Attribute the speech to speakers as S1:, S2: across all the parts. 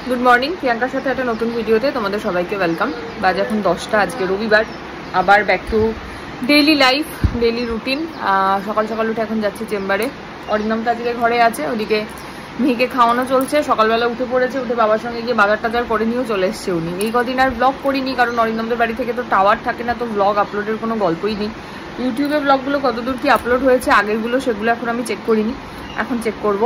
S1: Good morning, প্রিয়াঙ্কার সাথে একটা নতুন ভিডিওতে তোমাদের সবাইকে ওয়েলকাম। বাজ এখন 10টা, আজকে রবিবার। আবার back to daily life, daily routine. সকাল সকাল উঠে এখন যাচ্ছি চেম্বারে। অরিন্দম তো আজকে ঘরে আছে, ওদিকে মেয়েকে খাওয়ানো চলছে। সকালবেলা উঠে পড়েছে, উঠে বাবার সঙ্গে গিয়ে বাজার টাজার করে নিয়েও চলে এসছে উনি। এই কদিন আর ব্লগ করিনি, কারণ অরিন্দমদের বাড়ি থেকে তো টাওয়ার থাকে না, তো ব্লগ আপলোডের কোনো গল্পই নেই। ইউটিউবে ব্লগগুলো কতদূর কি আপলোড হয়েছে আগেরগুলো, সেগুলো এখন আমি চেক করিনি, এখন চেক করব।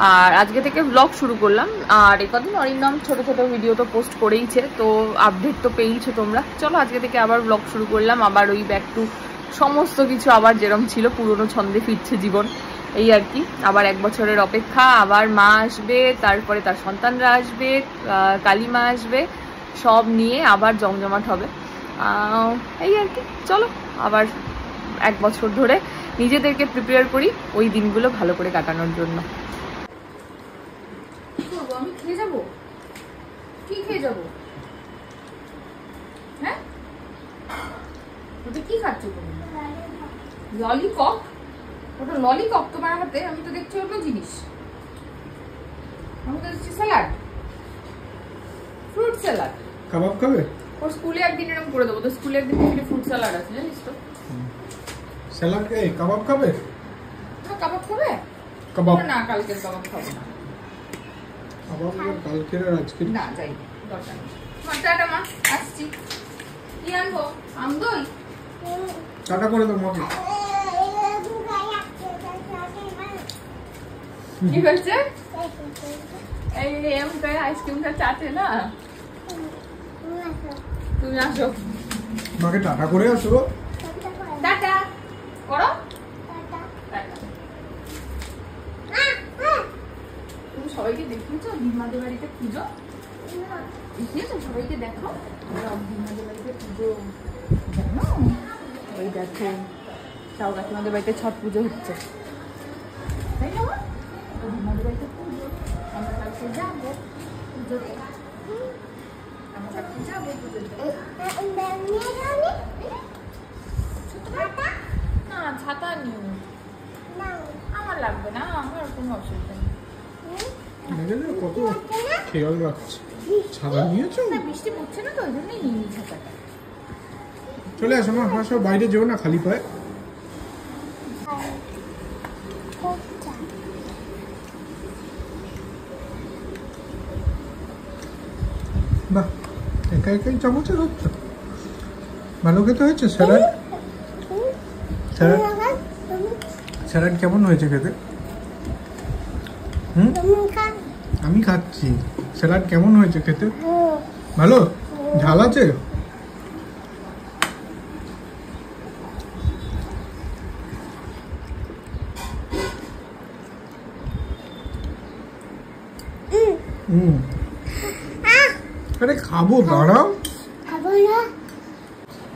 S1: আর আজকে থেকে ব্লগ শুরু করলাম। আর এই কদিন অরিন্দম ছোটো ছোটো ভিডিও তো পোস্ট করেইছে, তো আপডেট তো পেয়েইছো তোমরা। চলো আজকে থেকে আবার ব্লগ শুরু করলাম, আবার ওই ব্যাক টু সমস্ত কিছু আবার যেরম ছিল, পুরোনো ছন্দে ফিরছে জীবন, এই আর কি। আবার 1 বছরের অপেক্ষা, আবার মা আসবে, তারপরে তার সন্তানরা আসবে, কালিমা আসবে, সব নিয়ে আবার জমজমাট হবে, এই আর কি। চলো আবার 1 বছর ধরে নিজেদেরকে প্রিপেয়ার করি ওই দিনগুলো ভালো করে কাটানোর জন্য। কি করবো আমি? খেয়ে যাবো? কি খেয়ে যাবো? হ্যাঁ, ওটা কি খাচ্ছ তুমি? ললিপপ? ওটা ললিপপ তোমার হাতে? আমি তো দেখছি অন্য জিনিস। আমি তো দেখছি স্যালাড, ফ্রুট স্যালাড।
S2: কাবাব খাবে?
S1: ওর স্কুলে একদিন এরকম করে দেবো, তো স্কুলে একদিন ফ্রুট স্যালাড আছে, জানিস তো?
S2: স্যালাড কে কাবাব খাবে?
S1: হ্যাঁ, কাবাব খাবে?
S2: কাবাব
S1: না, কালকের কাবাব খাবো না।
S2: কাবাব কালকের আর আজকে
S1: না, যাই দরকার নেই। টাটা মা, আসছি। কি আনবো? আমদই?
S2: টাটা করে দাও মাকে।
S1: কি হয়েছে? এই এমটা আইসক্রিমটা চাটে না। তুমি আসো,
S2: মাকে টাটা করে আসো।
S1: টাটা করো। তুমি সবাইকে দেখিয়েছো দিদিমাদের বাড়িতে পুজো? দেখিয়েছো সবাইকে? দেখো দিদিমাদের বাড়িতে পুজো, জানো? ওই দেখো তাও কাকিমাদের বাড়িতে ছট পুজো হচ্ছে, তাই না? দিদিমাদের বাড়িতে পুজো, আমরা কালকে যাবো পুজোতে। আমরা কালকে যাবো পুজোতে। না, ছাতা নিও, আমার লাগবে না, আমার কোনো অসুবিধা নেই।
S2: কত খেয়াল রাখছে। ছাতা নিয়েছো?
S1: বৃষ্টি পড়ছে না তো, ওই জন্যই নিয়ে ছাতাটা।
S2: চলে আসো মা, আসো, বাইরে যেও না খালি পায়ে। বাহ, একা একাই চামচে খাচ্ছ, ভালো খেতে হয়েছে। স্যালাড স্যালাড স্যালাড কেমন হয়েছে খেতে? আমি খাচ্ছি। স্যালাড কেমন হয়েছে খেতে? ভালো? ঝাল আছে? আরে খাবো, দাঁড়াও।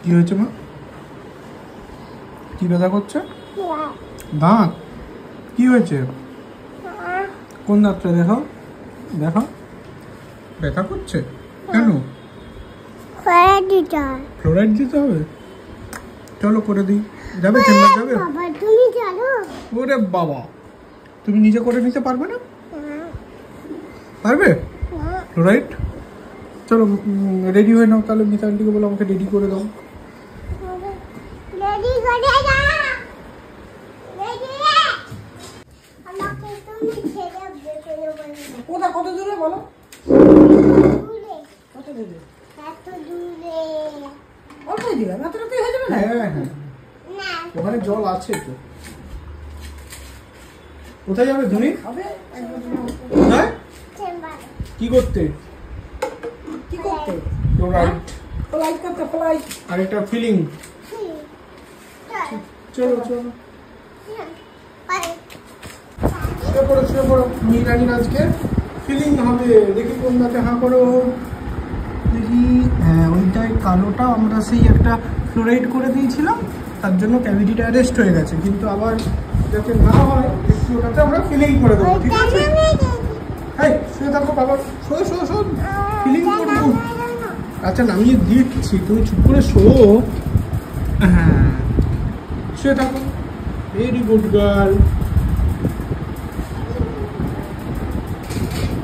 S2: কি হয়েছে মা? কি ব্যথা করছে? দাঁত? কি হয়েছে? কোন দাঁতটা দেখাও, দেখো। ব্যথা করছে কেন? ফ্লোরাইড দিতে হবে? চলো করে দিই। যাবে চেম্বার যাবে? ওরে বাবা, তুমি নিজে করে নিতে পারবে না? পারবে ফ্লোরাইড? চলো রেডি হয়ে নাও তাহলে, মিতা আন্টিকে বলো আমাকে রেডি করে দাও। কোথায়, কত দূরে বলো? কত দূরে? অল্পই দিলাম, এত রাতে হয়ে যাবে না? হ্যাঁ হ্যাঁ, ওখানে জল আছে তো। কোথায় যাবে তুমি? কোথায়? কি করতে? কি করতে? ফ্লোরাইড করতে, ফ্লোরাইড আর একটা ফিলিং। চলো চলো, শুয়ে পড়ো শুয়ে পড়ো। মিরানির আজকে ফিলিং হবে, দেখি কোন দাঁতে হাঁ করো দেখি। হ্যাঁ, ওইটাই কালোটা আমরা সেই একটা ফ্লোরাইড করে দিয়েছিলাম, তার জন্য ক্যাভিটিটা অ্যারেস্ট হয়ে গেছে, কিন্তু আবার যাতে না হয় একটু ওটাতে আমরা ফিলিং করে দেবো, ঠিক আছে? হ্যাঁ, শুয়ে থাকো বাবা, শো শো শো, ফিলিং করবো। আচ্ছা নামিয়ে দিচ্ছি, তুমি চুপ করে শো। হ্যাঁ, শুয়ে থাকো। Very good girl,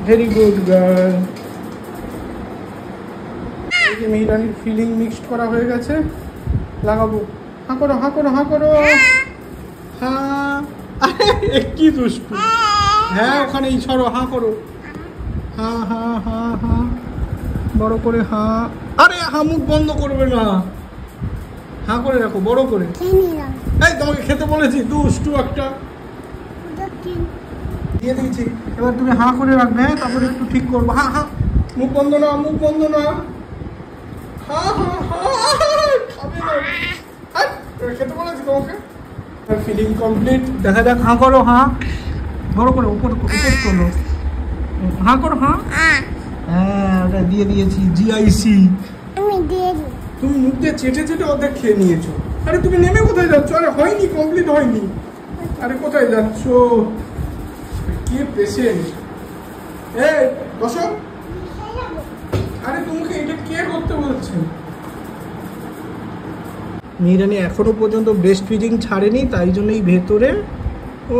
S2: very good girl. এই যে মিহিরানির ফিলিং মিক্সড করা হয়ে গেছে, লাগাবো। হাঁ করো হাঁ করো হাঁ করো, হ্যাঁ কি দুষ্টু। হ্যাঁ ওখানে ছড়ো, হাঁ করো, হ্যাঁ হ্যাঁ হ্যাঁ হ্যাঁ বড় করে হ্যাঁ। আরে হা মুখ বন্ধ করবে না, হাঁ করে রাখো বড় করে। এই তোমাকে খেতে বলেছি, দুষ্টু একটা। দিয়ে দিয়েছি, এবার তুমি হাঁ করে রাখবে, হ্যাঁ তারপরে একটু ঠিক করবো। হ্যাঁ হ্যাঁ মুখ বন্ধ না, মুখ বন্ধ না, হ্যাঁ হ্যাঁ হ্যাঁ খাবে না। খেতে বলেছি তোমাকে। ফিলিং কমপ্লিট, দেখা যাক। হাঁ করো, হাঁ বড় করে উপর উপর করো, হাঁ করো, হাঁ। হ্যাঁ ওটা দিয়ে দিয়েছি, জিআইসি। তুমি মুখ দিয়ে চেটে চেটে অর্ধেক খেয়ে নিয়েছো। আরে তুমি নেমে কোথায় যাচ্ছ? আরে হয়নি, কমপ্লিট হয়নি। আরে কোথায় যাচ্ছ? কে পেশেন্ট? এই বসো। আরে তোমাকে এটা কে করতে বলছে? মিহিরানি এখনো পর্যন্ত ব্রেস্ট ফিডিং ছাড়েনি, তাই জন্যই ভেতরে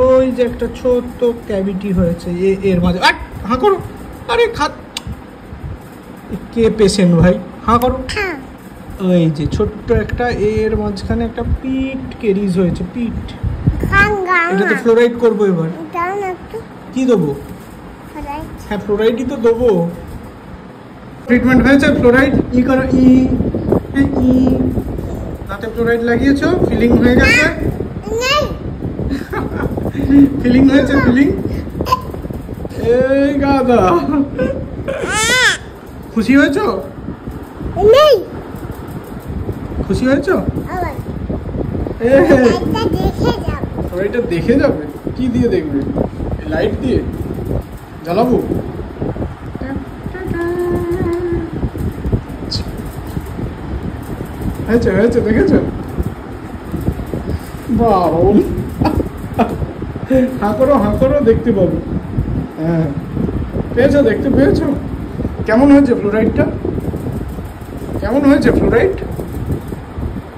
S2: ওই যে একটা ছোট্ট ক্যাভিটি হয়েছে এর মাঝে। হাঁ করো। আরে কে পেশেন্ট ভাই? হাঁ করো। ওই যে ছোট্ট একটা এর মাঝখানে একটা পিট কেরিজ হয়েছে, পিট। এটাতে ফ্লোরাইড করবো এবার। কি দেবো? হ্যাঁ ফ্লোরাইডই তো দেবো। ট্রিটমেন্ট হয়েছে ফ্লোরাইড। ই করো, ই ই। দাঁতে ফ্লোরাইড লাগিয়েছো, ফিলিং হয়ে গেছে। ফিলিং হয়েছে, ফিলিং। এই গাদা, খুশি হয়েছো? খুশি হয়েছো? ফ্লোরাইডটা দেখে যাবে। কি দিয়ে দেখবে? লাইট দিয়ে জ্বালাবো? হয়েছে হয়েছে, দেখেছো? বারণ। হাঁ করো হাঁ করো, দেখতে পাবো। হ্যাঁ পেয়েছো, দেখতে পেয়েছো? কেমন হয়েছে ফ্লোরাইডটা? কেমন হয়েছে ফ্লোরাইড?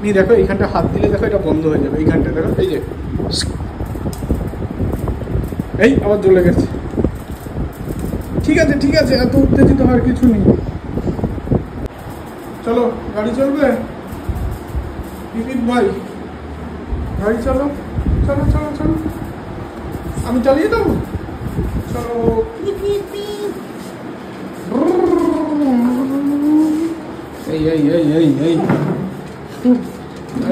S2: নি দেখো এইখানটা হাত দিলে দেখো এটা বন্ধ হয়ে যাবে। এইখানটা দেখো, এই যে এই আবার জ্বলে গেছে। ঠিক আছে ঠিক আছে, এত উত্তেজিত হওয়ার কিছু নেই। চলো গাড়ি চলবে। ভাই গাড়ি চলো, চলো চলো চলো, আমি চালিয়ে দেবো। চলো। এই এই এই এই এই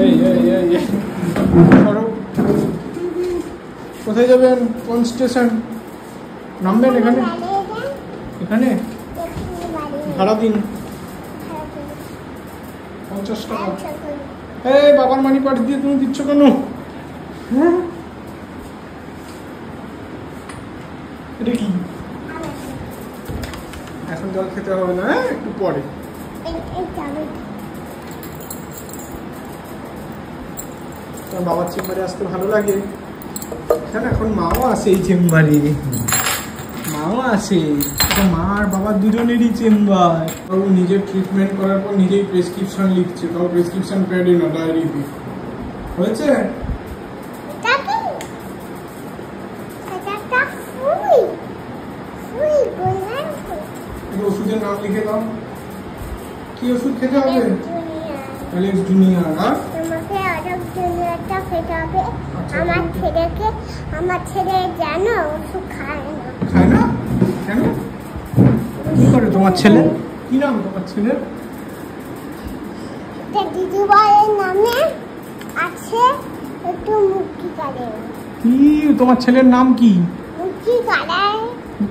S2: এই এই এই কোথায় যাবেন? কোন স্টেশন নামবেন? এখানে এখানে ভাড়া দিন 50 টাকা। এই বাবার মানি পাঠ দিয়ে তুমি দিচ্ছ কেন? হ্যাঁ এটা কি? এখন জল খেতে হবে না, একটু পরে। তোর বাবার চেম্বারে আসতে ভালো লাগে? হ্যাঁ এখন মাও আসে এই চেম্বারে, মাও আসে। মা আর বাবা দুজনেরই চেম্বার। বাবু নিজের ট্রিটমেন্ট করার পর নিজেই প্রেসক্রিপশন লিখছে, তাও প্রেসক্রিপশন প্যাডে না, ডায়েরিতে। হয়েছে? ওষুধের নাম লিখে দাও। কি ওষুধ খেতে হবে? Alex junior. আর
S3: আমার ছেলে জানো ওষুধ খায় না।
S2: খায় না কেন? কি করে তোমার ছেলে? কি নাম তোমার ছেলের?
S3: দিদিভাইয়ের নামে আছে একটু মুক্তি কালার।
S2: কি তোমার ছেলের নাম কি?
S3: মুক্তি কালার।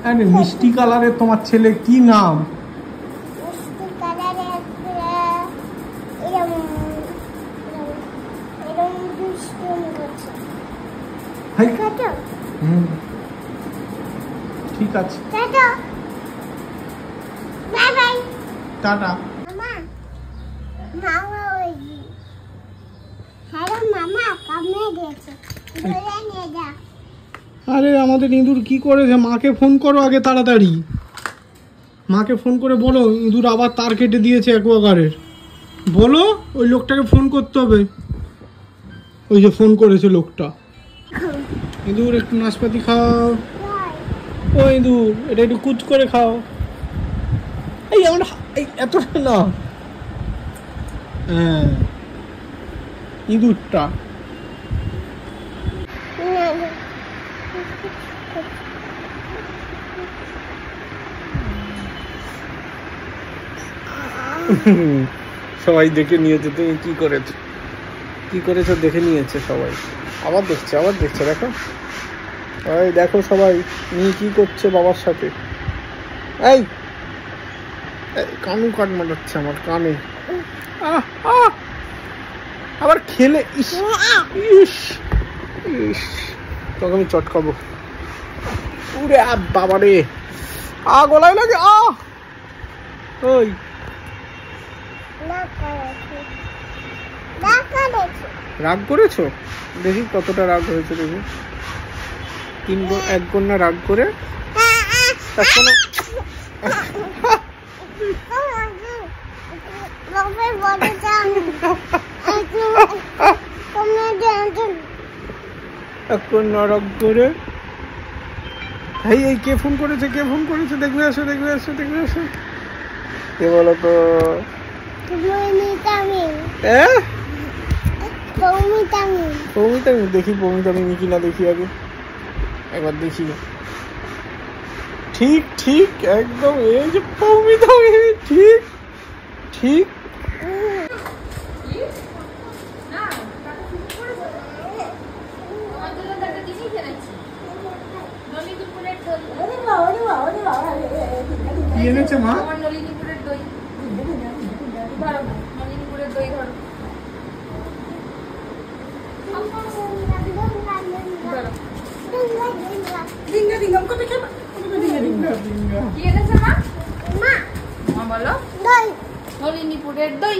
S2: আরে মিষ্টি কালারের তোমার ছেলে কি নাম?
S3: মিষ্টি কালারের এরকম দুষ্টুমি করছে।
S2: Hi
S3: ta-ta.
S2: ঠিক আছে,
S3: টাটা, বাই বাই,
S2: টাটা।
S3: মামা মামা ওই হ্যালো মামা কামড়ে দিয়েছে, ধরে নিয়ে যা।
S2: আরে আমাদের ইঁদুর কি করেছে? মাকে ফোন করো আগে তাড়াতাড়ি। মাকে ফোন করে বলো ইঁদুর আবার তার কেটে দিয়েছে অ্যাকোয়াগার্ডের। বলো ওই লোকটাকে ফোন করতে হবে। ওই যে ফোন করেছে লোকটা। ইঁদুর একটু নাশপাতি খাও। ও ইঁদুর এটা একটু কুচ করে খাও। এই আমরা এই এতটা না, হ্যাঁ ইঁদুরটা সবাই দেখে নিয়েছে তুমি কি করেছো দেখে নিয়েছে সবাই। আবার দেখছে দেখো এই দেখো সবাই নিয়ে কি করছে বাবার সাথে। এই কানু কাট মারাচ্ছে আমার কানে। আবার খেলে ইস তোকে আমি চটকাবো। উরে বাবা রে গলায় লাগে। ওই রাগ করেছো? দেখি কতটা রাগ হয়েছে দেখি। 1 কন্যা রাগ করে রাগ করে। এই কে ফোন করেছে দেখবে আসো কে বলো তো? দেখি পৌমিতামি কিনা দেখি আগে একবার দেখি। ঠিক একদম এই যে পৌমিতামি ঠিক কি এনেছে মা? নলিনীপুরের দই ধরো। নলিনীপুরের দই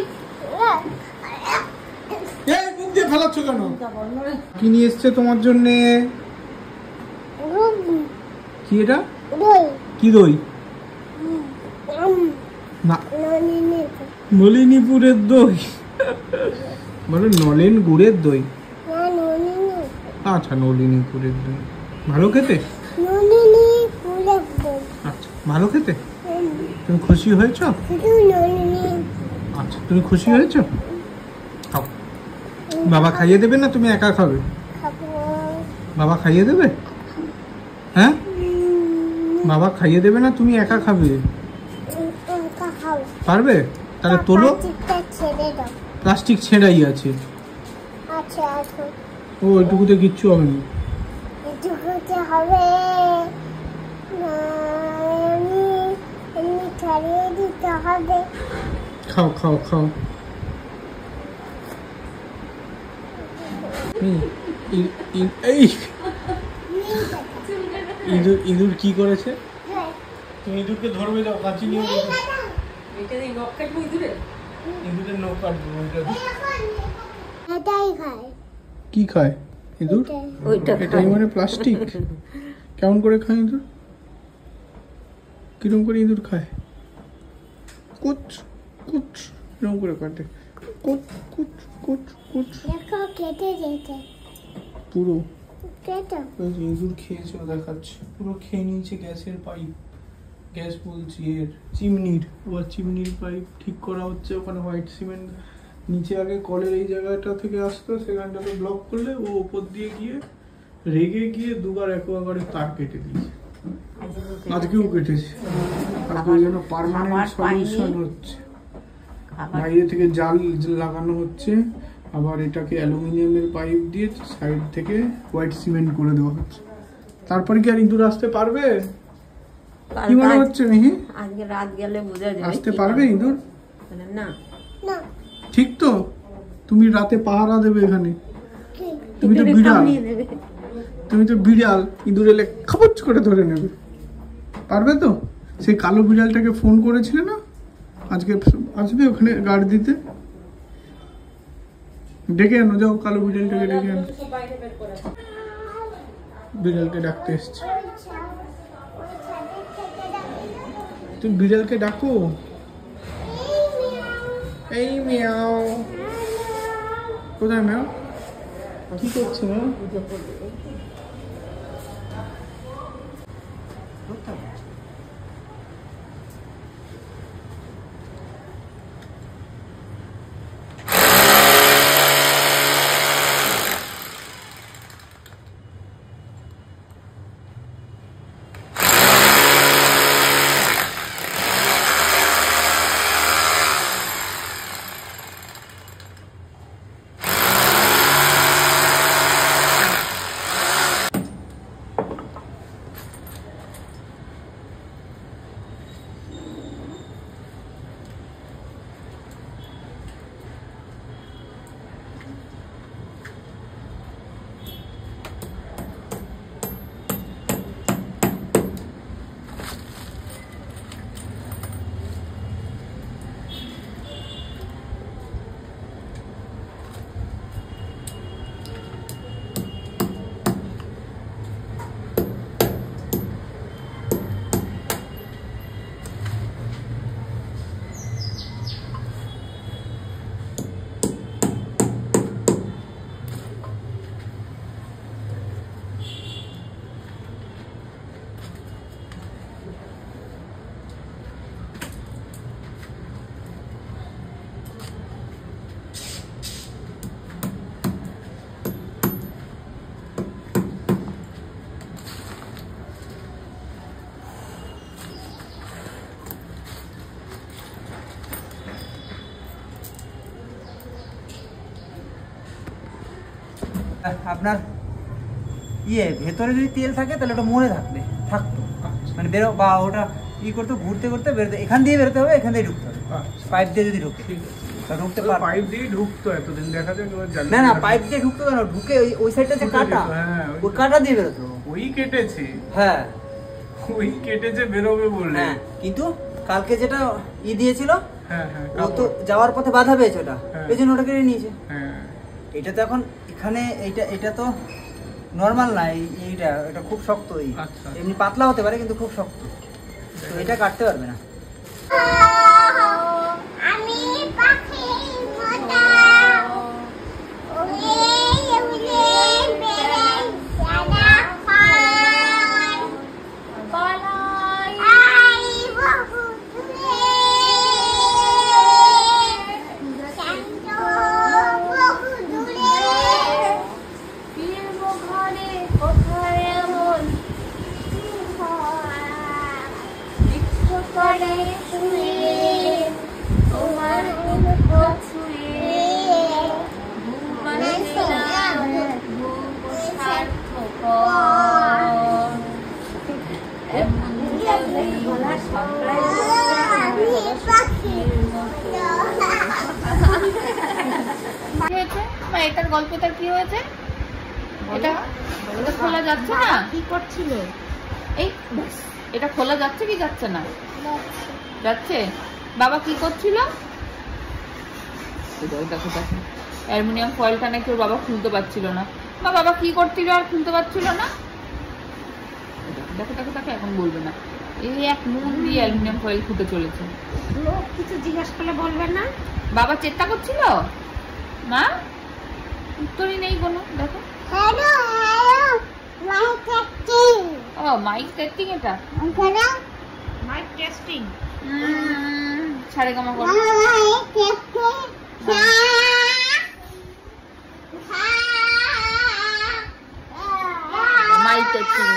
S2: মুখ দিয়ে ফেলাচ্ছ কেন? কি নিয়ে এসছে তোমার জন্য? কি এটা? কি দই? না নলিনীপুরের দই বলো। নলেন গুড়ের দই। আচ্ছা নলিনীপুরের দই ভালো খেতে। আচ্ছা ভালো খেতে। তুমি খুশি হয়েছ? আচ্ছা তুমি খুশি হয়েছ? খাও। বাবা খাইয়ে দেবে না তুমি একা খাবে? বাবা খাইয়ে দেবে? হ্যাঁ বাবা খাইয়ে দেবে না তুমি একা খাবে? পারবে? তাহলে তোলো। প্লাস্টিক ছেঁড়াই আছে। ও এটুকুতে কিচ্ছু হবে না। খাও ইঁদুর কি করেছে? তুমি ইঁদুরকে ধরবে যাও কাঁচি নিয়ে। ইঁদুরের নখ কাটবো। কি খায় ইঁদুর? এটাই মানে প্লাস্টিক। কেমন করে খায় ইঁদুর? কিরম করে ইঁদুর খায়? কুচ এরকম করে কাটে। পুরো ইঁদুর খেয়েছে দেখাচ্ছে। পুরো খেয়ে নিয়েছে গ্যাসের পাইপ। গ্যাস বলছি এর চিমনির পাইপ ঠিক করা হচ্ছে। ওখানে হোয়াইট সিমেন্ট নিচে আগে কলের এই জায়গাটা থেকে আসতো, সেখানটাতে ব্লক করলে ও ওপর দিয়ে গিয়ে রেগে গিয়ে 2বার অ্যাকোয়াগার্ডের তার কেটে দিয়েছে। আজকেও কেটেছে। আজকে যেন পার্মানেন্ট সলিউশন হচ্ছে। বাইরে থেকে জাল লাগানো হচ্ছে, আবার এটাকে অ্যালুমিনিয়ামের পাইপ দিয়ে সাইড থেকে হোয়াইট সিমেন্ট করে দেওয়া হচ্ছে। তারপরে কি আর ইঁদুর আসতে পারবে? কি মনে হচ্ছে মিহি?
S4: আজকে রাত গেলে বোঝা যাবে।
S2: আসতে পারবে ইঁদুর?
S4: না
S2: ঠিক তো? তুমি রাতে পাহারা দেবে এখানে। তুমি তো বিড়াল। ইঁদুর এলে খাপচ করে ধরে নেবে। পারবে তো? সেই কালো বিড়ালটাকে ফোন করেছিলে না, আজকে আসবে ওখানে গার্ড দিতে। ডেকে আনো যাও, কালো বিড়ালটাকে ডেকে আনো। বিড়ালকে ডাকতে এসছে। তুমি বিড়ালকে ডাকো। এই মিয়াও। কোথায় মিয়াও? কি করছে মিয়াও?
S5: আপনার ভেতরে যদি তেল থাকে তাহলে ওটা মনে থাকতো মানে বেরো বা ওটা করতো ঘুরতে ঘুরতে বেরোতে, এখান দিয়ে বেরোতে হবে, এখান দিয়ে ঢুকতে হবে। পাইপ দিয়ে যদি ঢুকে ঢুকতে পারে,
S2: পাইপ দিয়ে ঢুকতো এতদিন দেখা যায়
S5: না পাইপ দিয়ে ঢুকতো কেন, ঢুকে ওই সাইডটা যে কাটা, ওই কাটা দিয়ে বেরোতো।
S2: ওই কেটেছে,
S5: হ্যাঁ
S2: ওই কেটেছে বেরোবে বলে।
S5: হ্যাঁ কিন্তু কালকে যেটা দিয়েছিল,
S2: হ্যাঁ
S5: ও তো যাওয়ার পথে বাধা পেয়েছে, ওটা এই জন্য ওটা কেটে নিয়েছে।
S2: হ্যাঁ
S5: এটা তো এখন এখানে এটা তো নর্মাল না, এটা খুব শক্ত। এমনি পাতলা হতে পারে কিন্তু খুব শক্ত, তো এটা কাটতে পারবে না।
S3: আমি পাখি মতো উড়ে উড়ে বেড়াই সারাক্ষণ, বলাই আই বহু দূরে, শান্ত বহু দূরে, ফিরব ঘরে কোথায় এমন ইচ্ছে করে শুয়ে তোমার মুখ ছুঁয়ে ঘুমাচ্ছিলাম সার্থকর। এমন গলা সকাল
S1: এটার গল্পটা কি হয়েছে? এটা খোলা যাচ্ছে না,
S3: কি করছিল?
S1: এই এটা খোলা যাচ্ছে কি যাচ্ছে না? যাচ্ছে। বাবা কি করছিল? দেখো অ্যালুমিনিয়াম ফয়েলটা নাকি ওর বাবা খুলতে পারছিল না। বাবা কি করছিল আর খুলতে পারছিল না? দেখো দেখো দেখো, এখন বলবে না। এই এক মন দিয়ে অ্যালুমিনিয়াম ফয়েল খুঁটে চলেছে।
S3: লোক কিছু জিজ্ঞাসা করলে বলবে না?
S1: বাবা চেষ্টা করছিল না, উত্তরই নেই কোনো। দেখো
S3: হ্যালো হ্যালো মাইক টেস্টিং।
S1: ও মাইক টেস্টিং, এটা
S3: মাইক টেস্টিং
S1: সাড়ে কামা করো।
S3: Mic testing
S1: mic testing.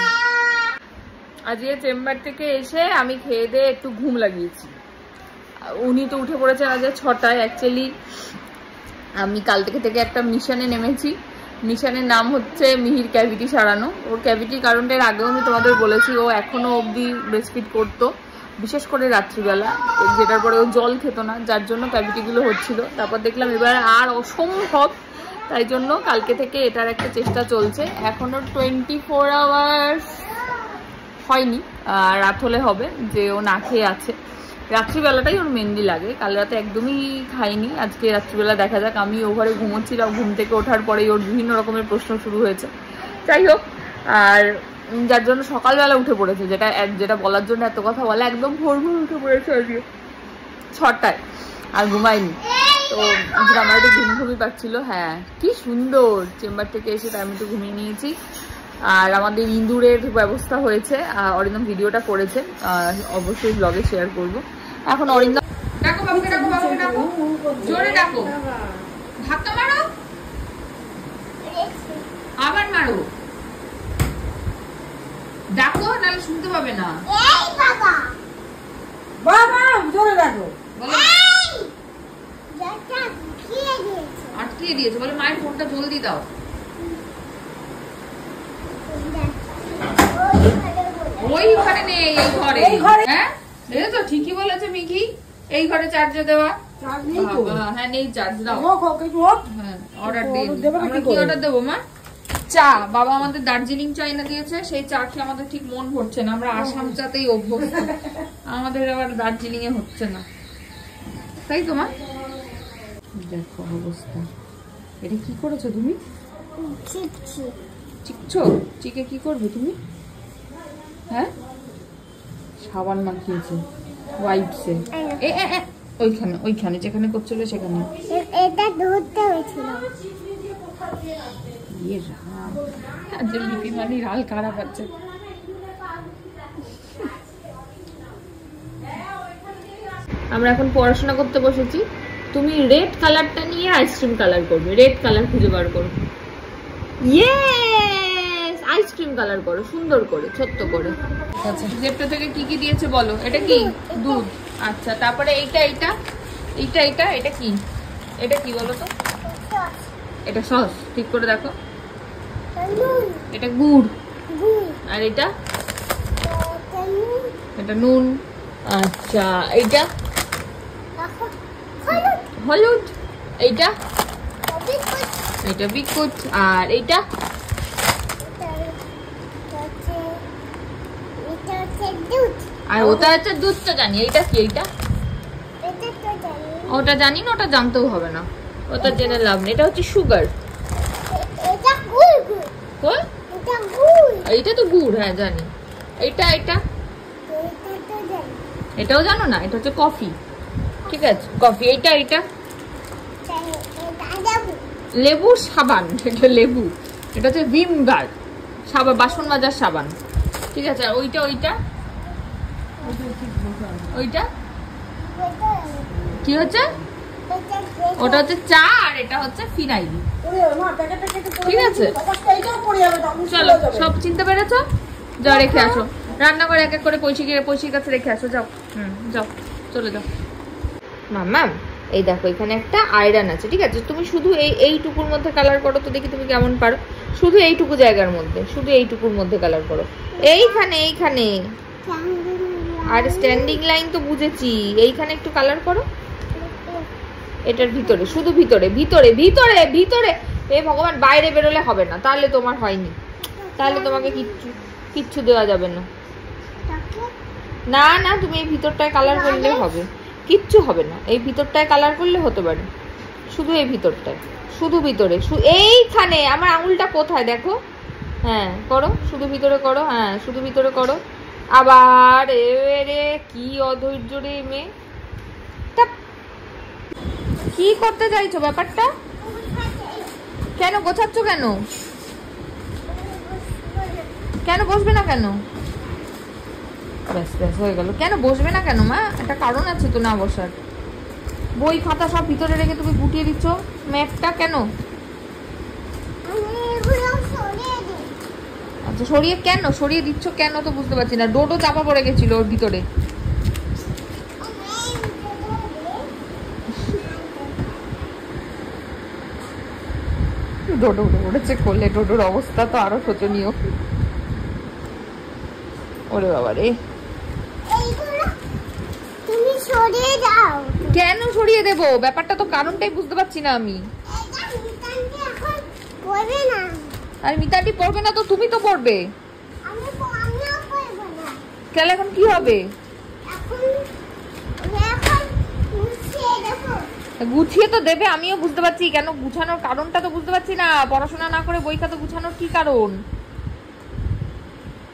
S1: আজকে চেম্বার থেকে এসে আমি খেয়ে দিয়ে একটু ঘুম লাগিয়েছি। উনি তো উঠে পড়েছেন আজ 6টায়। অ্যাকচুয়ালি আমি কাল থেকে একটা মিশনে নেমেছি। মিশনের নাম হচ্ছে মিহির ক্যাভিটি সারানো। ওর ক্যাভিটির কারণটা এর আগেও আমি তোমাদের বলেছি। ও এখনো অবধি ব্রেস্টফিড করতো, বিশেষ করে রাত্রিবেলা, যেটার পরে ও জল খেত না, যার জন্য ক্যাভিটিগুলো হচ্ছিল। তারপর দেখলাম এবার আর অসম্ভব, তাই জন্য কালকে থেকে এটার একটা চেষ্টা চলছে। এখনো 24 আওয়ার্স হয়নি, রাত হলে হবে, যে ও না খেয়ে আছে। রাত্রিবেলাটাই ওর মেনলি লাগে, কাল রাতে একদমই খাইনি। আজকে রাত্রিবেলা দেখা যাক। আমি ও ঘরে ঘুমোচ্ছিলাম, ঘুম থেকে ওঠার পরেই ওর বিভিন্ন রকমের প্রশ্ন শুরু হয়েছে। যাই হোক, আর যার জন্য সকালবেলা উঠে পড়েছে, যেটা বলার জন্য এত কথা বলে, একদম ভোর উঠে পড়েছে আজকে 6টায়, আর ঘুমায়নি। তো আমার একটু ঘুমই পাচ্ছিল। হ্যাঁ কি সুন্দর, চেম্বার থেকে এসে আমি একটু ঘুমিয়ে নিয়েছি। আর আমাদের ইঁদুরের ব্যবস্থা হয়েছে, অরিন্দম ভিডিওটা করেছে, অবশ্যই ব্লগে শেয়ার করব। এখন অরিন্দম ডাকো, বাবুকে ডাকো, বাবুকে ডাকো, জোরে ডাকো, ধাক্কা মারো, আবার মারো, ডাকো, নাহলে শুনতে পাবে না।
S3: এই বাবা
S4: বাবা জোরে ডাকো।
S1: বলো
S3: এই যেটা খেয়ে দিয়েছে
S1: আটকে দিয়েছে, বলে মায়ের ফোনটা জলদি দাও। ওই ঘরে নেই, এই ঘরে। হ্যাঁ দেখেছো, ঠিকই বলেছে মিকি, এই ঘরে চার্জে দেওয়া। হ্যাঁ নেই চার্জ দাও। হ্যাঁ অর্ডার দিন। আমরা কি অর্ডার দেবো মা? চা। বাবা আমাদের দার্জিলিং চা এনে দিয়েছে, সেই চা খেয়ে আমাদের ঠিক মন ভরছে না। আমরা আসাম চাতেই অভ্যস্ত, আমাদের আবার দার্জিলিং এ হচ্ছে না, তাই তো মা? দেখো অবস্থা। এটা কি করেছো তুমি?
S3: চিপছি
S1: চিকছো? চিকে কি করবে তুমি? হ্যাঁ সাবান মাখিয়েছে ওয়াইপসে, ওইখানে ওইখানে যেখানে করছিল সেখানে।
S3: এটা ধরতে হয়েছিল।
S1: লিপি মানির হাল খারাপ আছে। আমরা এখন পড়াশোনা করতে বসেছি। তুমি রেড কালারটা নিয়ে আইসক্রিম কালার করবে। রেড কালার খুঁজে বার করো। ইয়েস, আইসক্রিম কালার করো সুন্দর করে, ছোট্ট করে। আচ্ছা জেপটা থেকে কি কি দিয়েছে বলো। এটা কি? দুধ। আচ্ছা তারপরে এইটা এইটা এইটা এইটা এটা কি? এটা কি বলো তো? এটা সস। ঠিক করে দেখো। এটা গুড়।
S3: গুড়।
S1: আর এটা
S3: নুন।
S1: এটা নুন। আচ্ছা এইটা
S3: হলুদ।
S1: হলুদ। এইটা
S3: বিস্কুট।
S1: এটা বিস্কুট। আর এইটা
S3: এটা হচ্ছে দুধ।
S1: আর ওটা হচ্ছে দুধ তো জানি। এইটা কি? এইটা
S3: এটা তো জানি।
S1: ওটা জানি না, ওটা জানতেও হবে না, ওটা জেনে লাভ নেই। এটা হচ্ছে সুগার।
S3: এটা গুড়। গুড়।
S1: কই?
S3: এটা গুড়।
S1: এইটা তো গুড়, হ্যাঁ জানি। এইটা এটা
S3: এটা তো জানি।
S1: এটাও জানো না? এটা হচ্ছে কফি। ঠিক আছে, কফি। এইটা এইটা
S3: এটা লেবু।
S1: লেবুর সাবান। এটা লেবু। এটা হচ্ছে ভিম বার সাবান, বাসন মাজার সাবান। ঠিক আছে। আর ওইটা ওইটা ওইটা কি হচ্ছে? ওটা হচ্ছে চা। আর এটা হচ্ছে ফিনাইল। ঠিক আছে, চলো সব চিনতে পেরেছো? যাও রেখে আসো, রান্না করে এক এক করে পয়সির কাছে রেখে আসো। যাও, যাও, চলে যাও। মাম্মাম, এই দেখো এখানে একটা আয়রন আছে। ঠিক আছে, তুমি শুধু এইটুকুর মধ্যে কালার করো তো, দেখি তুমি কেমন পারো। শুধু এইটুকু জায়গার মধ্যে, শুধু এইটুকুর মধ্যে কালার করো। এইখানে এইখানে। আর স্ট্যান্ডিং লাইন তো বুঝেছি, এইখানে একটু কালার করো। এটার ভিতরে, শুধু ভিতরে ভিতরে ভিতরে ভিতরে। এ ভগবান, বাইরে বেরোলে হবে না, তাহলে তোমার হয়নি, তাহলে তোমাকে কিচ্ছু দেওয়া যাবে না। না না, তুমি এই ভিতরটায় কালার করলে হবে, কিচ্ছু হবে না। এই ভিতরটায় কালার করলে হতে পারে, শুধু এই ভিতরটায়, শুধু ভিতরে। এইখানে আমার আঙুলটা কোথায় দেখো? হ্যাঁ করো, শুধু ভিতরে করো। হ্যাঁ শুধু ভিতরে করো। আবার রে, কি অধৈর্য রে মেয়ে। কি করতে চাইছো? ব্যাপারটা কেন গোছাচ্ছ? কেন কেন বসবে না কেন? ব্যাস ব্যাস হয়ে গেল। কেন বসবে না কেন মা? একটা কারণ আছে তো না বসার। বই খাতা সব ভিতরে রেখে তুমি গুটিয়ে দিচ্ছ ম্যাপটা কেন? আচ্ছা সরিয়ে কেন? সরিয়ে দিচ্ছ কেন তো বুঝতে পারছি না। ডোডো চাপা পড়ে গেছিল ওর ভিতরে। ডোডো উঠে পড়েছে করলে। ডোডোর অবস্থা তো আরো শোচনীয়। ওরে বাবা রে,
S3: তুমি সরিয়ে দাও।
S1: কেন সরিয়ে দেবো? ব্যাপারটা তো কারণটাই বুঝতে পারছি না আমি। আর মিতাটি পড়বে না তো তুমি তো পড়বে। তাহলে এখন কি হবে? গুছিয়ে তো দেবে, আমিও বুঝতে পারছি। কেন গুছানোর কারণটা তো বুঝতে পারছি না। পড়াশোনা না করে বই খাতা গুছানোর কি কারণ?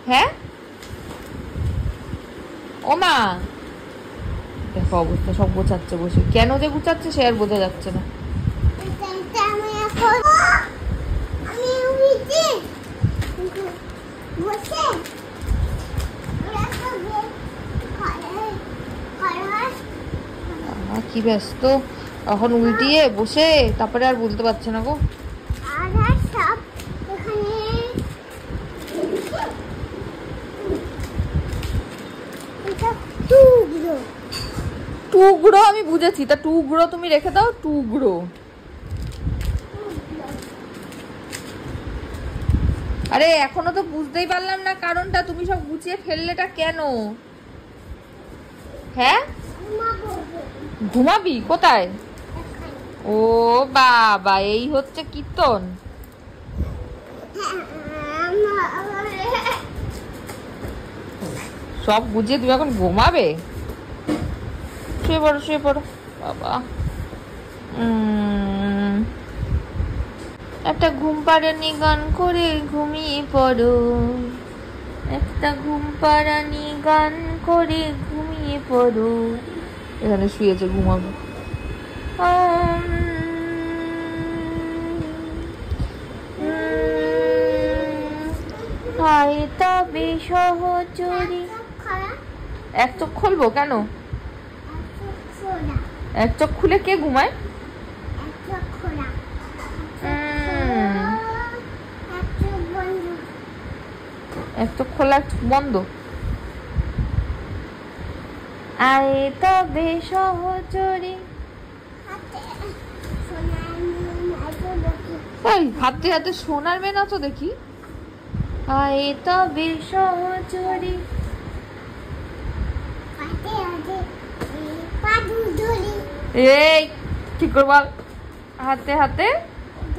S1: হ্যাঁ ও মা, দেখো অবস্থা, সব গোছাচ্ছে বসে। কেন যে গুছাচ্ছে সে আর বোঝা যাচ্ছে না। কি ব্যস্ত এখন, উল্টিয়ে বসে তারপরে আর বলতে পারছে না গো। টুকরো আমি বুঝেছি, তা টুকরো তুমি রেখে দাও। টুকরো আরে এখনো তো বুঝতেই পারলাম না কারণটা। তুমি সব গুছিয়ে ফেললেটা কেন? হ্যাঁ ঘুমাবি কোথায়? ও বাবা, এই হচ্ছে কীর্তন। সব বুঝিয়ে তুমি এখন ঘুমাবে? শুয়ে পড়ো, শুয়ে পড়ো বাবা। একটা ঘুম পাড়ানি গান করে ঘুমিয়ে পড়ো। একটা ঘুম পাড়ানি গান করে ঘুমিয়ে পড়ো। এখানে শুয়েছে, ঘুমাবো। হায় তবে সহচরী। এক চোখ খুলবো কেন? এক চোখ খুলে কে ঘুমায়? এক চোখ খোলা বন্ধ। আয় তবে সহচরী। এই হাতে হাতে সোনার মেয়ে নাচো দেখি। আয়ে তবে সহচরী।
S3: হাতে হাতে পাদু ধরি
S1: এই ঠিক করে বল। হাতে হাতে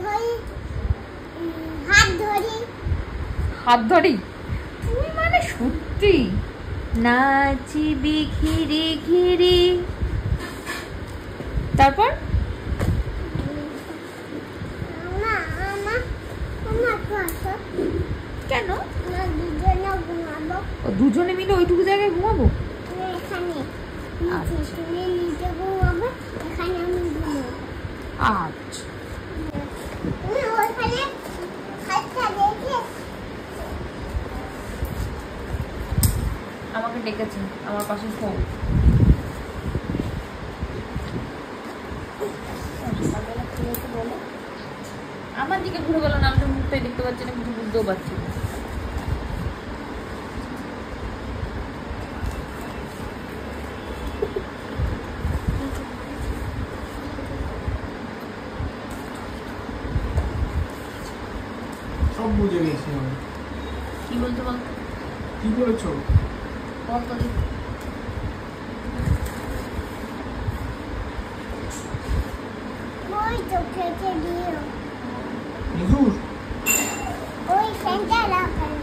S3: ধরি হাত ধরি
S1: হাত ধরি। তুমি মানে সত্যি নাচিবি ঘিরি ঘিরি। তারপর কেন দুজনে মিলে ওইটুকু জায়গায় ঘুমাবো? আচ্ছা আমাকে ডেকেছে আমার পাশে ফোন। আমার দিকে ঘুরে গেল না, আমি তো মুখটাই দেখতে পাচ্ছি না, কিছু বুঝতেও পারছি না।
S2: সব বুঝে গেছি আমি।
S1: কি বলতে বলতো
S2: কি বলেছো?
S3: ওই তো খেতে দিও
S2: ইঁদুর?
S3: ওই ফ্যানটা লাগাই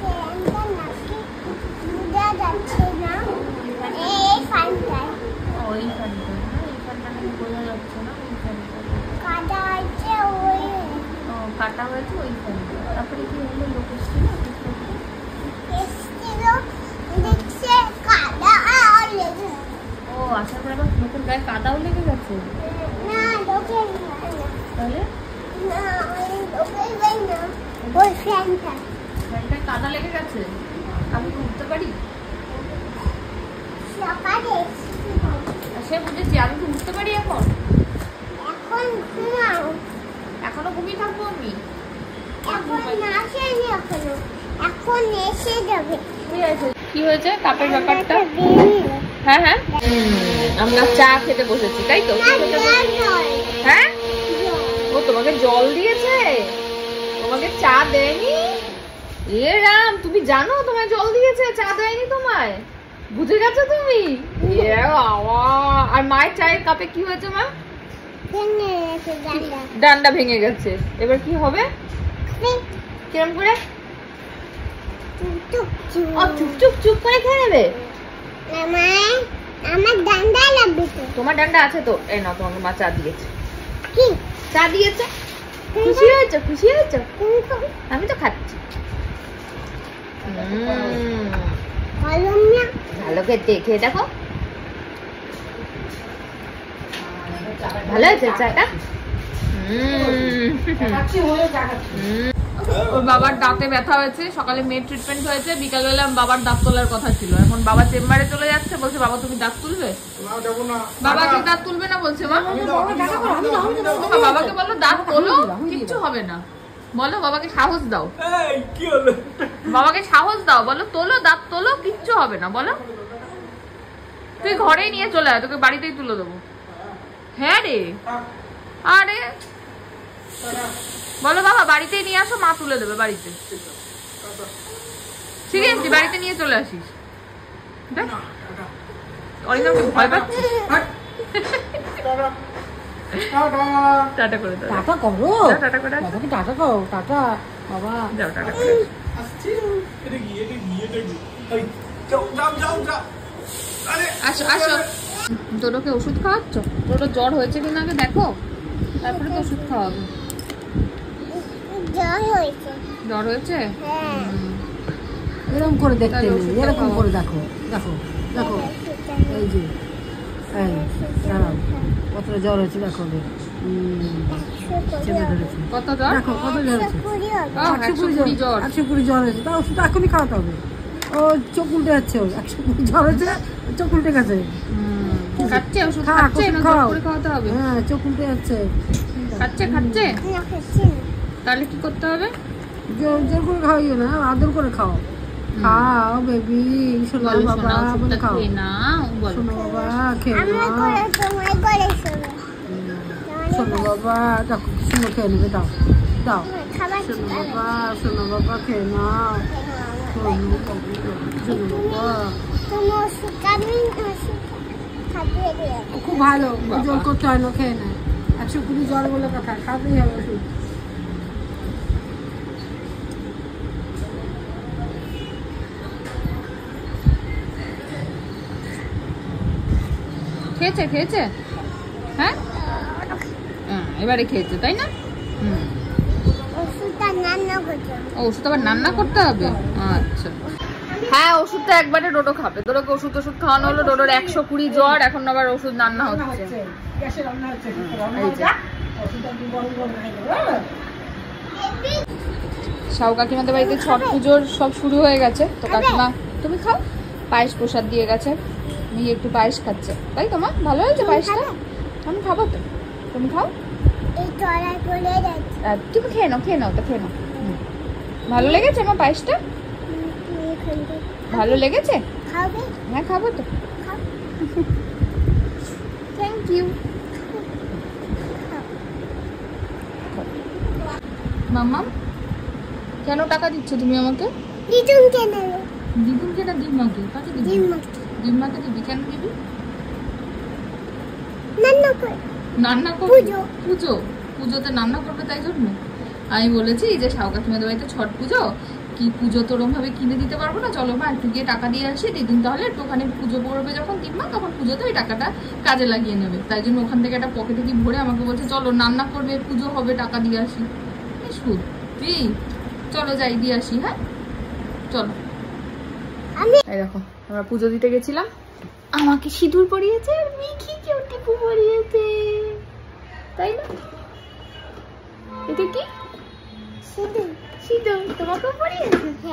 S3: ফ্যানটা নাকি বুঝা যাচ্ছে না এই ফ্যানটায়
S1: ওই ফ্যানটা না, এই ফ্যানটা নাকি বোঝা যাচ্ছে না। ওই ফ্যানটা
S3: কাটা আছে ওই
S1: কাটা হয়েছে ওই ফ্যানটা। তারপরে কি হলো? লোক এসেছিল
S3: এসছিল দেখছে কাদা আর লেগে
S1: ও আসার পর আবার লোকের গায়ে কাদাও লেগে গেছে।
S3: না লোকে
S1: তাহলে
S3: না ওই লোকে না ওই ফ্যানটা
S1: ফ্যানটায় কাদা লেগে গেছে। আমি কি উঠতে পারি?
S3: সকালে
S1: সে বুঝেছি, আমি কি উঠতে পারি এখন?
S3: এখন ঘুমাও
S1: এখনো ঘুমিয়ে থাকবো আমি?
S3: এখন না আসেনি এখনো এখন এসে যাবে
S1: কি হয়েছে কাপের ব্যাপারটা? হ্যাঁ হ্যাঁ আমরা চা খেতে বসেছি তাই তো? হ্যাঁ ও তোমাকে জল দিয়েছে, তোমাকে চা দেয়নি? এ রাম, তুমি জানো তোমায় জল দিয়েছে, চা দেয়নি তোমায়? বুঝে গেছো তুমি? এ বাবা! আর মায়ের চায়ের কাপে কি হয়েছে মা? ডান্ডা ভেঙে গেছে। এবার কি হবে? কিরম করে? চুপ চুপ চুপ করে খেয়ে নেবে?
S3: আমার ডান্ডা লাগবে তো।
S1: তোমার ডান্ডা আছে তো? এই নাও, তোমাকে মা চা দিয়েছে।
S3: কি
S1: চা দিয়েছে? খুশি হয়েছো? খুশি হয়েছো? আমি তো খাচ্ছি। ভালো খেতে, খেয়ে দেখো। ভালো হয়েছে চাটা? ওর বাবার দাঁতে ব্যথা হয়েছে, সকালে মেয়ের ট্রিটমেন্ট হয়েছে, বিকালবেলা বাবার দাঁত তোলার কথা ছিল। এখন বাবা চেম্বারে চলে যাচ্ছে, বলছে বাবা তুমি দাঁত তুলবে? বাবা কি দাঁত তুলবে না বলছে? মা বাবাকে বলো দাঁত তোলো, কিচ্ছু হবে না। বলো বাবাকে সাহস দাও, বাবাকে সাহস দাও, বলো তোলো দাঁত তোলো, কিচ্ছু হবে না। বলো তুই ঘরেই নিয়ে চলে আয়, তোকে বাড়িতেই তুলে দেবো। হ্যাঁ রে, আরে বলো বাবা বাড়িতেই নিয়ে আসো, মা তুলে দেবে বাড়িতে। ঠিক আছে বাড়িতে নিয়ে চলে আসিস। দেখ অরিন্দমকে ভয় পাচ্ছিস। টাটা করে দাও।
S4: টাটা করো,
S1: টাটা করে আসো।
S4: বাবাকে টাটা করো। টাটা বাবা,
S1: যাও টাটা করে আসো।
S2: আসছি এটা কি এটা কি এটা কি এই যাও যাও যাও যাও আরে
S1: আসো আসো। তোরকে ওষুধ খাওয়াচ্ছ? তোর জ্বর হয়েছে কিনা আগে দেখো, তারপরে তো ওষুধ খাওয়াবে।
S3: জ্বর হয়েছে।
S1: জ্বর হয়েছে?
S3: হ্যাঁ
S4: এরকম করে দেখতে
S1: তাহলে
S4: নেই,
S1: ওষুধটা
S4: এরকম
S1: খাওয়াও।
S4: করে দেখো দেখো দেখো। এই যে এই দাঁড়াও, কতটা জ্বর হয়েছে দেখো। চেপে ধরেছে,
S1: কত জ্বর?
S4: দেখো কত জ্বর হয়েছে।
S1: 120 জ্বর।
S4: 120 জ্বর হয়েছে, তা ওষুধ এখনই খাওয়াতে হবে। ও চোখ উল্টে যাচ্ছে, ওর 120 জ্বর হয়েছে, চোখ উল্টে গেছে।
S1: খাচ্ছে ওষুধ?
S4: খা,
S1: খাচ্ছে
S4: ওষুধ
S1: না
S4: খাও।
S1: জোর করে খাওয়াতে হবে?
S4: হ্যাঁ চোখ উল্টে যাচ্ছে।
S1: খাচ্ছে খাচ্ছে?
S3: না খাচ্ছি না।
S1: তাহলে কি করতে হবে?
S4: জোর জোর করে খাওয়াইও না, আদর করে খাও। খাও বেবি, শোনো
S1: বলো
S4: বাবা,
S1: সোনা
S4: বলে
S1: ওষুধটা
S4: খাও।
S1: খেয়ে নাও, বলো
S4: শোনো বাবা, খেয়ে
S3: আমি
S4: নাও।
S3: করে তোমার করে শোনো
S4: শোনো বাবা, দেখো শোনো খেয়ে নেবে, দাও দাও।
S3: খাবার
S4: শোনো বাবা, শোনো বাবা, খেয়ে নাও। শোনো বাবা, শোনো বাবা।
S3: তোমার ওষুধ আমি ওষুধ খাবিয়ে দিয়ে
S4: খুব ভালো, জল করতে হয় না, খেয়ে নেয়। 120 জ্বর বলে কথা, খাবেই হবে ওষুধ।
S1: খেয়েছে খেয়েছে, হ্যাঁ এবারে খেয়েছে তাই না?
S3: ওষুধটা রান্না করতে
S1: ও ওষুধ আবার রান্না করতে হবে, আচ্ছা। হ্যাঁ ওষুধটা একবারে ডোডো খাবে, ডোডোকে ওষুধ খাওয়ানো হলো। ডোডোর 120 জ্বর, এখন আবার ওষুধ রান্না হচ্ছে।
S4: গ্যাসে রান্না হচ্ছে,
S1: এই যে
S4: ওষুধটা একটু গরম গরম হয়ে যাবে।
S1: সাউ কাকিমাদের বাড়িতে ছট পুজোর সব শুরু হয়ে গেছে, তো কাকিমা তুমি খাও, পায়েস প্রসাদ দিয়ে গেছে, মেয়ে একটু পায়েস খাচ্ছে, তাই তোমার ভালো হয়েছে পায়েসটা? আমি খাবো তো, তুমি খাও।
S3: এই তলা করে যাচ্ছে
S1: তুমি খেয়ে নাও, খেয়ে নাও, তো খেয়ে নাও। ভালো লেগেছে আমার পায়েসটা? ভালো লেগেছে?
S3: খাবে
S1: হ্যাঁ খাবো তো।
S3: খাও
S1: থ্যাংক ইউ। মাম্মা কেন টাকা দিচ্ছ তুমি আমাকে?
S3: দিদুন কেনে
S1: দিদুনকে না দিম্মাকে? কাকে দিবি? দিম্মাকে দিবি, কেন দিবি?
S3: রান্না করে
S1: রান্না করবে?
S3: পুজো।
S1: পুজো, পুজোতে রান্না করবে তাই জন্য আমি বলেছি যে সাউ কাকিমাদের বাড়িতে ছট পুজো, কি পুজো তো ওরম ভাবে কিনে দিতে পারবো না, চলো মা একটু গিয়ে টাকা দিয়ে আসি, দিদিন তাহলে একটু ওখানে পুজো করবে যখন দিম্মা, তখন পুজোতে ওই টাকাটা কাজে লাগিয়ে নেবে। তাই জন্য ওখান থেকে একটা পকেটে কি ভরে আমাকে বলছে চলো রান্না করবে, পুজো হবে, টাকা দিয়ে আসি। সত্যি, চলো যাই দিয়ে আসি। হ্যাঁ চলো। এই দেখো আমরা পুজো দিতে গেছিলাম, আমাকে সিঁদুর পরিয়েছে আর মিখিকেও টিপু পরিয়েছে, তাই না? এটা কি
S3: সিঁদুর
S1: সিঁদুর? তোমাকেও পরিয়েছে?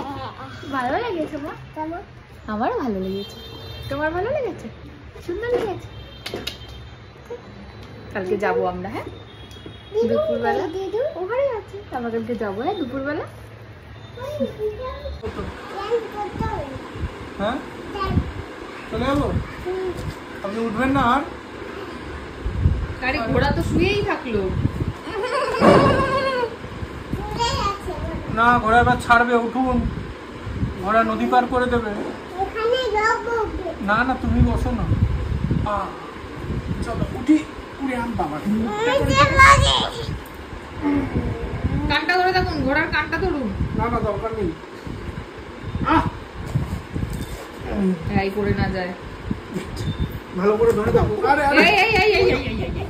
S3: ভালো লেগেছে মা কেমন
S1: আমারও ভালো লেগেছে। তোমার ভালো লেগেছে? সুন্দর লেগেছে। কালকে যাবো আমরা, হ্যাঁ দুপুরবেলা,
S3: দিদু
S1: ওখানে আছে, আমরা কালকে যাবো, হ্যাঁ দুপুরবেলা।
S2: হ্যাঁ চলে যাবো, আপনি উঠবেন না আর?
S1: গাড়ি ঘোড়া তো শুয়েই থাকলো।
S2: না, ঘোড়া এবার ছাড়বে, উঠুন, ঘোড়া নদী পার করে দেবে।
S3: এখানে যাবো
S2: না না তুমি বসো না, চলো উঠি, উড়ে আন বাবা।
S1: কানটা ধরে দেখুন, ঘোড়ার কানটা ধরুন।
S2: না না দরকার নেই,
S1: এই করে না যায়,
S2: ভালো করে ধরে দাও। আরে আরে
S1: এই এই এই এই এই এই